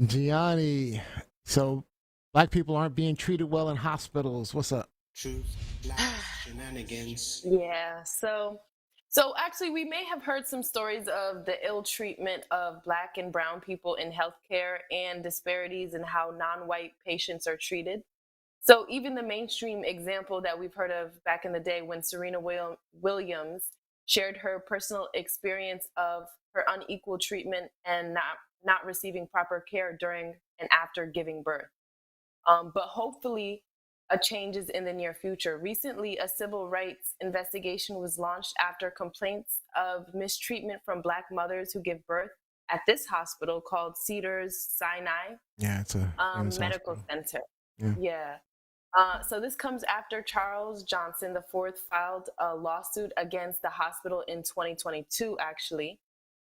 Gianni, so black people aren't being treated well in hospitals. What's up? Truth, lies, shenanigans. Yeah, so actually we may have heard some stories of the ill treatment of black and brown people in healthcare and disparities in how non-white patients are treated. So even the mainstream example that we've heard of back in the day when Williams shared her personal experience of her unequal treatment and not receiving proper care during and after giving birth. But hopefully, a change is in the near future. Recently, a civil rights investigation was launched after complaints of mistreatment from Black mothers who give birth at this hospital called Cedars Sinai Yeah, it's a famous Medical hospital. Center. Yeah. Yeah. So this comes after Charles Johnson IV filed a lawsuit against the hospital in 2022, actually,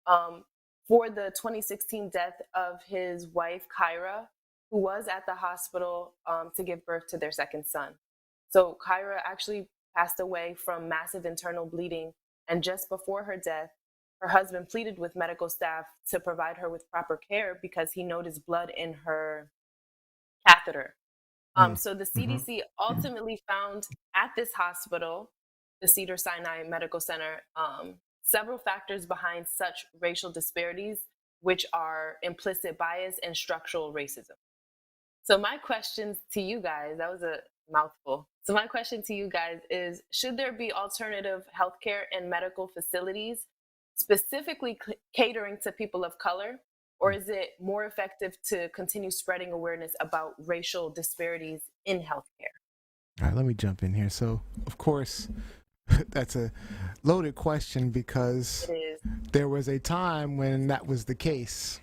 um, for the 2016 death of his wife, Kyra, who was at the hospital to give birth to their second son. So Kyra actually passed away from massive internal bleeding. And just before her death, her husband pleaded with medical staff to provide her with proper care because he noticed blood in her catheter. Mm. So the Mm-hmm. CDC ultimately found at this hospital, the Cedar Sinai Medical Center, several factors behind such racial disparities, which are implicit bias and structural racism. So my question to you guys, that was a mouthful. So my question to you guys is, should there be alternative healthcare and medical facilities specifically catering to people of color? Or is it more effective to continue spreading awareness about racial disparities in healthcare? All right, let me jump in here. So, of course, that's a loaded question because It is. there was a time when that was the case,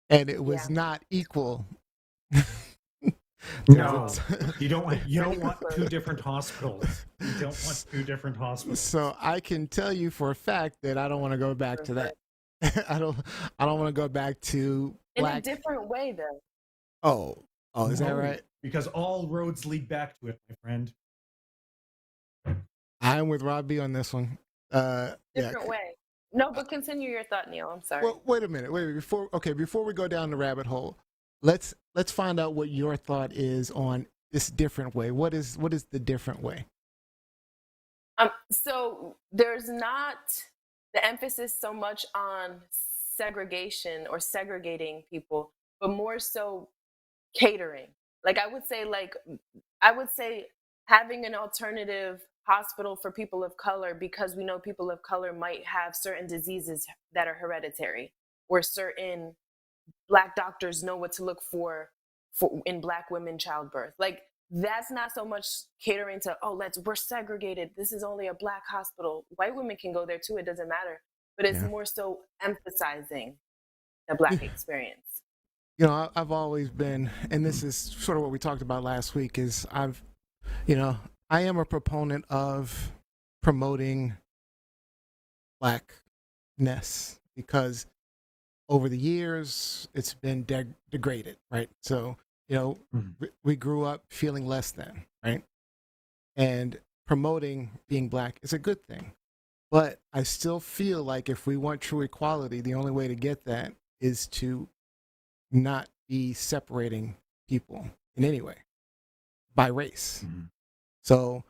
and it was Yeah. not equal. No, There's you don't want two different hospitals. You don't want two different hospitals. So I can tell you for a fact that I don't want to go back to that. I don't. I don't want to go back to In a black. different way, though. Oh, is that No, right? Because all roads lead back to it, my friend. I'm with Robbie on this one. Yeah. Different way. No, but continue your thought, Neil. I'm sorry. Well, wait a minute. Wait before we go down the rabbit hole, let's find out what your thought is on this different way. What is the different way? So there's not the emphasis so much on segregation or segregating people, but more so catering. I would say having an alternative hospital for people of color, because we know people of color might have certain diseases that are hereditary, or certain black doctors know what to look for in black women childbirth. Like, that's not so much catering to, we're segregated, this is only a black hospital, white women can go there too, it doesn't matter, but it's Yeah. more so emphasizing the black experience. You know, I've always been, and this is sort of what we talked about last week. Is I am a proponent of promoting blackness because over the years it's been degraded, right? So we grew up feeling less than, right? And promoting being black is a good thing. But I still feel like if we want true equality, the only way to get that is to not be separating people in any way by race. Mm-hmm. So,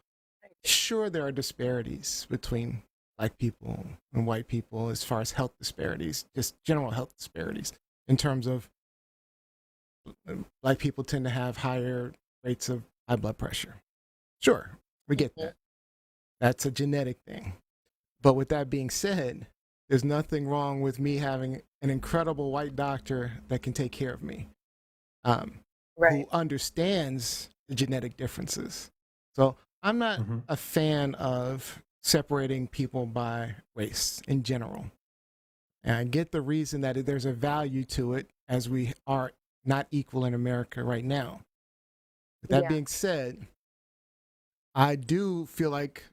sure, there are disparities between black people and white people as far as health disparities, just general health disparities, in terms of black people tend to have higher rates of high blood pressure. Sure, we get that. That's a genetic thing. But with that being said, there's nothing wrong with me having an incredible white doctor that can take care of me, who understands the genetic differences. So I'm not a fan of separating people by race in general. And I get the reason that there's a value to it, as we are not equal in America right now. With that being said, I do feel like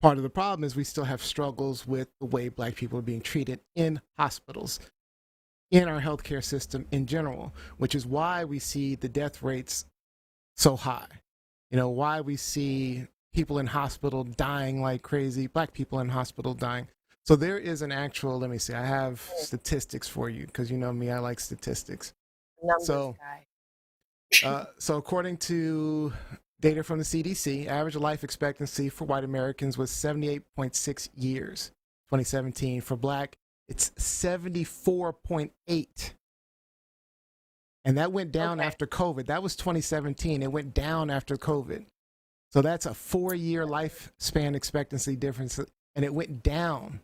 part of the problem is we still have struggles with the way black people are being treated in hospitals, in our healthcare system in general, which is why we see the death rates so high. You know, why we see people in hospital dying like crazy, black people in hospital dying So there is an actual, let me see, I have statistics for you because you know me, I like statistics. Numbers So, guy. so according to data from the CDC, average life expectancy for white Americans was 78.6 years, 2017. For black, it's 74.8. And that went down after COVID. That was 2017. It went down after COVID. So that's a 4-year lifespan expectancy difference. And it went down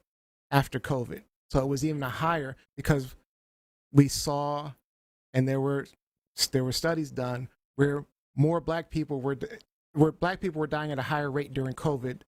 after COVID. So it was even a higher because we saw, and there were studies done where more black people were dying at a higher rate during COVID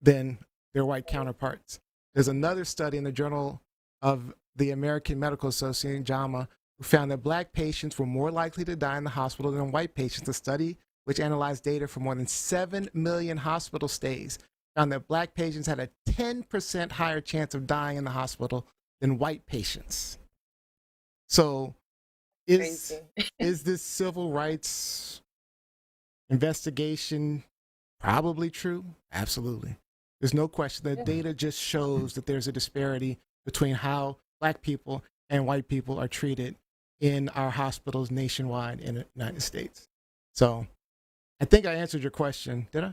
than their white counterparts. There's another study in the Journal of the American Medical Association, JAMA, who found that black patients were more likely to die in the hospital than white patients. A study which analyzed data for more than 7 million hospital stays found that black patients had a 10% higher chance of dying in the hospital than white patients. So is this civil rights investigation probably true? Absolutely. There's no question. The data just shows that there's a disparity between how black people and white people are treated in our hospitals nationwide in the United States. So I think I answered your question. Did I?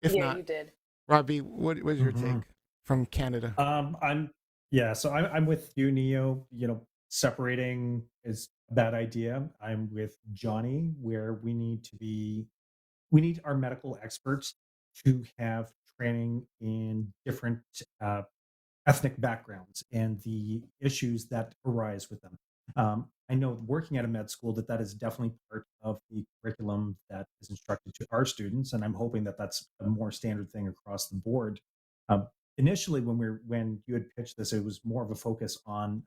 If not, you did. Robbie, what is your take from Canada? I'm with you, Neo. You know, separating is a bad idea. I'm with Johnny, where we need our medical experts to have training in different ethnic backgrounds and the issues that arise with them. I know working at a med school that is definitely part of the curriculum that is instructed to our students, and I'm hoping that that's a more standard thing across the board. Initially, when you had pitched this, it was more of a focus on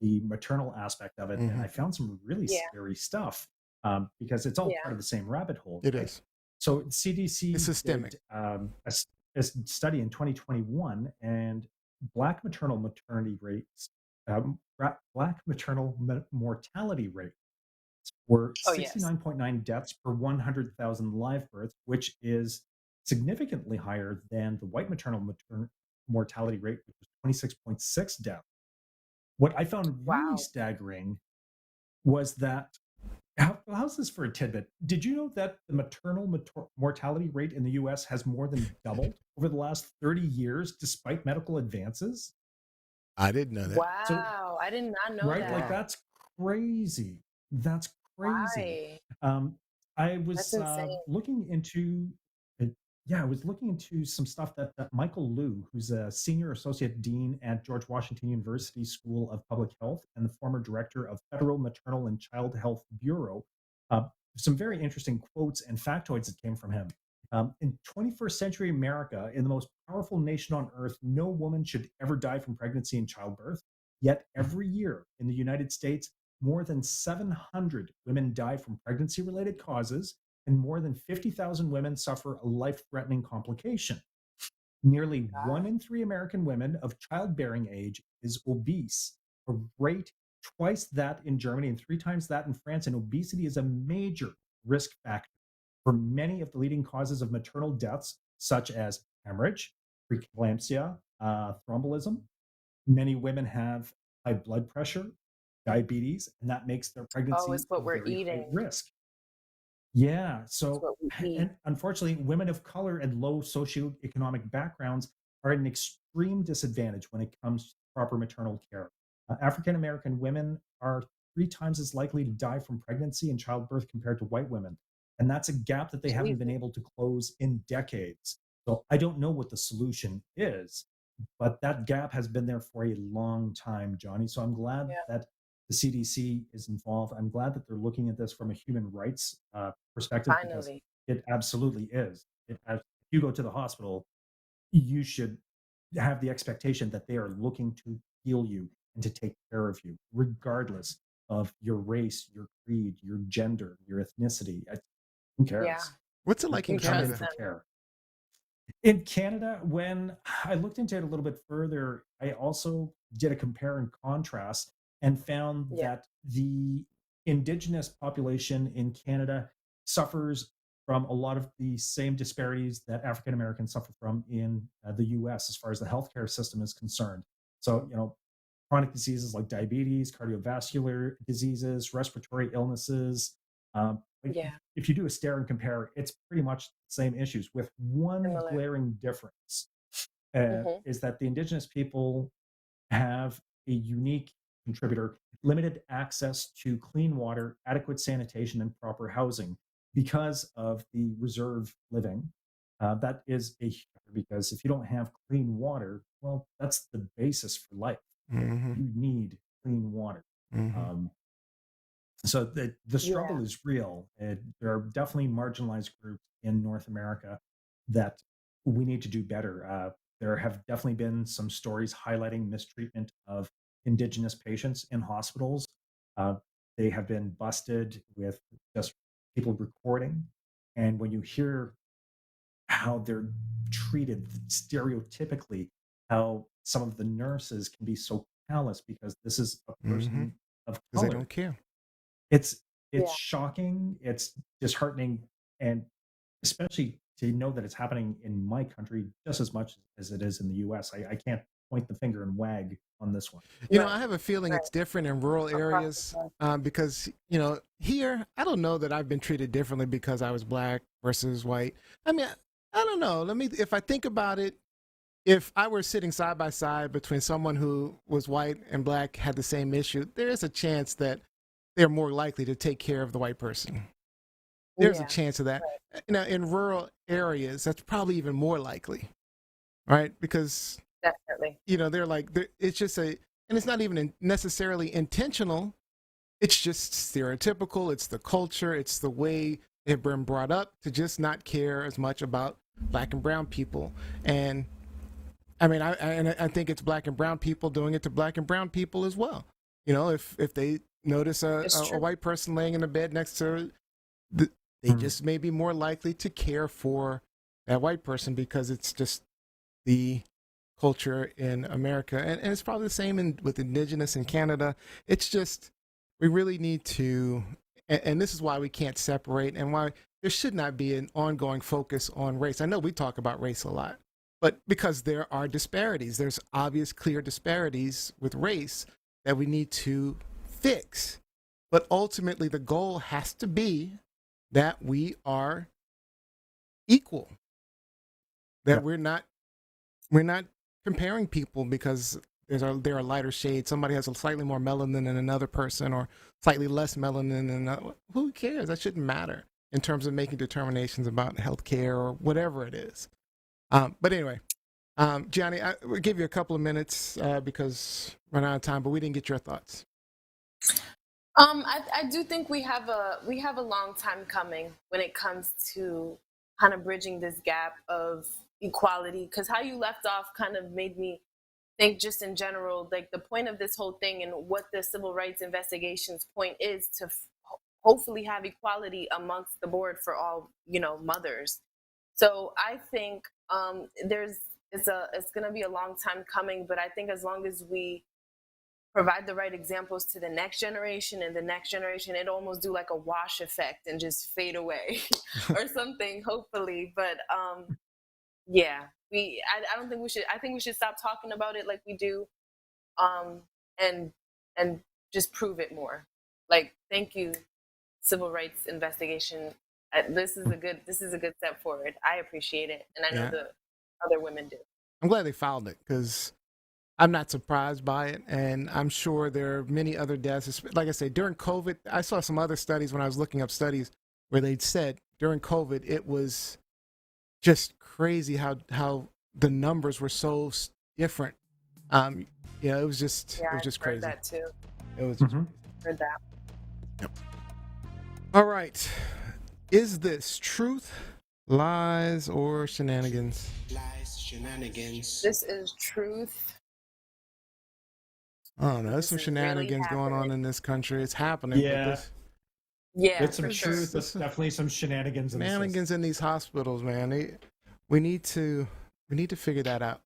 the maternal aspect of it, and I found some really scary stuff because it's all part of the same rabbit hole. It is. So CDC It's systemic. did a study in 2021, and Black maternal maternity rates, Black maternal mortality rates were 69.9 deaths per 100,000 live births, which is significantly higher than the white maternal mortality rate, which was 26.6 deaths. What I found really staggering was that, how's this for a tidbit? Did you know that the maternal mortality rate in the US has more than doubled over the last 30 years despite medical advances? I didn't know that. Wow, I did not know that. Like, that's crazy. That's crazy. I was looking into I was looking into some stuff that Michael Liu, who's a senior associate dean at George Washington University School of Public Health and the former director of Federal Maternal and Child Health Bureau, some very interesting quotes and factoids that came from him. In 21st century America, in the most powerful nation on earth, no woman should ever die from pregnancy and childbirth. Yet every year in the United States, more than 700 women die from pregnancy-related causes, and more than 50,000 women suffer a life-threatening complication. Nearly 1 in 3 American women of childbearing age is obese, a rate twice that in Germany and 3 times that in France, and obesity is a major risk factor for many of the leading causes of maternal deaths, such as hemorrhage, preeclampsia, thrombolism. Many women have high blood pressure, diabetes, and that makes their pregnancy it's what we're very eating. high risk. Yeah. So, and unfortunately, women of color and low socioeconomic backgrounds are at an extreme disadvantage when it comes to proper maternal care. African American women are 3 times as likely to die from pregnancy and childbirth compared to white women. And that's a gap that they haven't been able to close in decades. So I don't know what the solution is, but that gap has been there for a long time, Johnny. So I'm glad that the CDC is involved. I'm glad that they're looking at this from a human rights perspective, because it absolutely is. If you go to the hospital, you should have the expectation that they are looking to heal you and to take care of you, regardless of your race, your creed, your gender, your ethnicity. Who cares? Yeah. What's it like in Canada? For care. In Canada, when I looked into it a little bit further, I also did a compare and contrast and found that the Indigenous population in Canada suffers from a lot of the same disparities that African Americans suffer from in the US as far as the healthcare system is concerned. So, chronic diseases like diabetes, cardiovascular diseases, respiratory illnesses. Like, Yeah. if you do a stare and compare, it's pretty much the same issues with one Similar. glaring difference Mhm. is that the indigenous people have a unique contributor, limited access to clean water, adequate sanitation, and proper housing because of the reserve living. That is because if you don't have clean water, well, that's the basis for life. Mm-hmm. You need clean water. Mm-hmm. So the struggle Yeah. is real. There are definitely marginalized groups in North America that we need to do better. There have definitely been some stories highlighting mistreatment of Indigenous patients in hospitals. Uh, they have been busted with just people recording. And when you hear how they're treated stereotypically, how some of the nurses can be so callous because this is a Mm-hmm. person of Because they color. don't care. It's Yeah. shocking, it's disheartening, and especially to know that it's happening in my country just as much as it is in the US. I can't point the finger and wag on this one. Right. I have a feeling Right. it's different in rural Across the areas board. because, here, I don't know that I've been treated differently because I was black versus white. I mean, I don't know. If I think about it, if I were sitting side by side between someone who was white and black, had the same issue, there is a chance that they're more likely to take care of the white person. There's a Yeah. chance of that. Right. In rural areas, that's probably even more likely, right? Because Definitely. it's just and it's not even necessarily intentional. It's just stereotypical. It's the culture. It's the way they've been brought up to just not care as much about black and brown people. And I mean, I think it's black and brown people doing it to black and brown people as well. If they notice It's a true. white person laying in the bed next to her, they just may be more likely to care for that white person because it's just the culture in America. And it's probably the same with Indigenous in Canada. It's just, we really need to, and this is why we can't separate and why there should not be an ongoing focus on race. I know we talk about race a lot, but because there are disparities, there's obvious, clear disparities with race that we need to fix. But ultimately, the goal has to be that we are equal, that we're not comparing people because there are lighter shades. Somebody has a slightly more melanin than another person, or slightly less melanin than another. Who cares? That shouldn't matter in terms of making determinations about healthcare or whatever it is. But anyway, Gianni, I will give you a couple of minutes because we're running out of time, but we didn't get your thoughts. I do think we have a long time coming when it comes to kind of bridging this gap of equality, because how you left off kind of made me think just in general, like the point of this whole thing and what the civil rights investigations point is to hopefully have equality amongst the board for all mothers. So I think it's going to be a long time coming, but I think as long as we provide the right examples to the next generation and the next generation, it almost do like a wash effect and just fade away or something, hopefully. But yeah, I don't think we should. I think we should stop talking about it like we do, and just prove it more. Like, thank you, civil rights investigation. This is a good step forward. I appreciate it, and I know the other women do. I'm glad they filed it because I'm not surprised by it, and I'm sure there are many other deaths. Like I said, during COVID, I saw some other studies when I was looking up studies where they'd said during COVID it was just crazy how the numbers were so different. It was just I've crazy. Heard that too. It was just crazy. Heard that. Yep. All right, is this truth, lies, or shenanigans? Lies, shenanigans. This is truth. Oh no, there's some shenanigans going on in this country. It's happening. Yeah. It's some truth. There's definitely some shenanigans in these hospitals, man. We need to figure that out.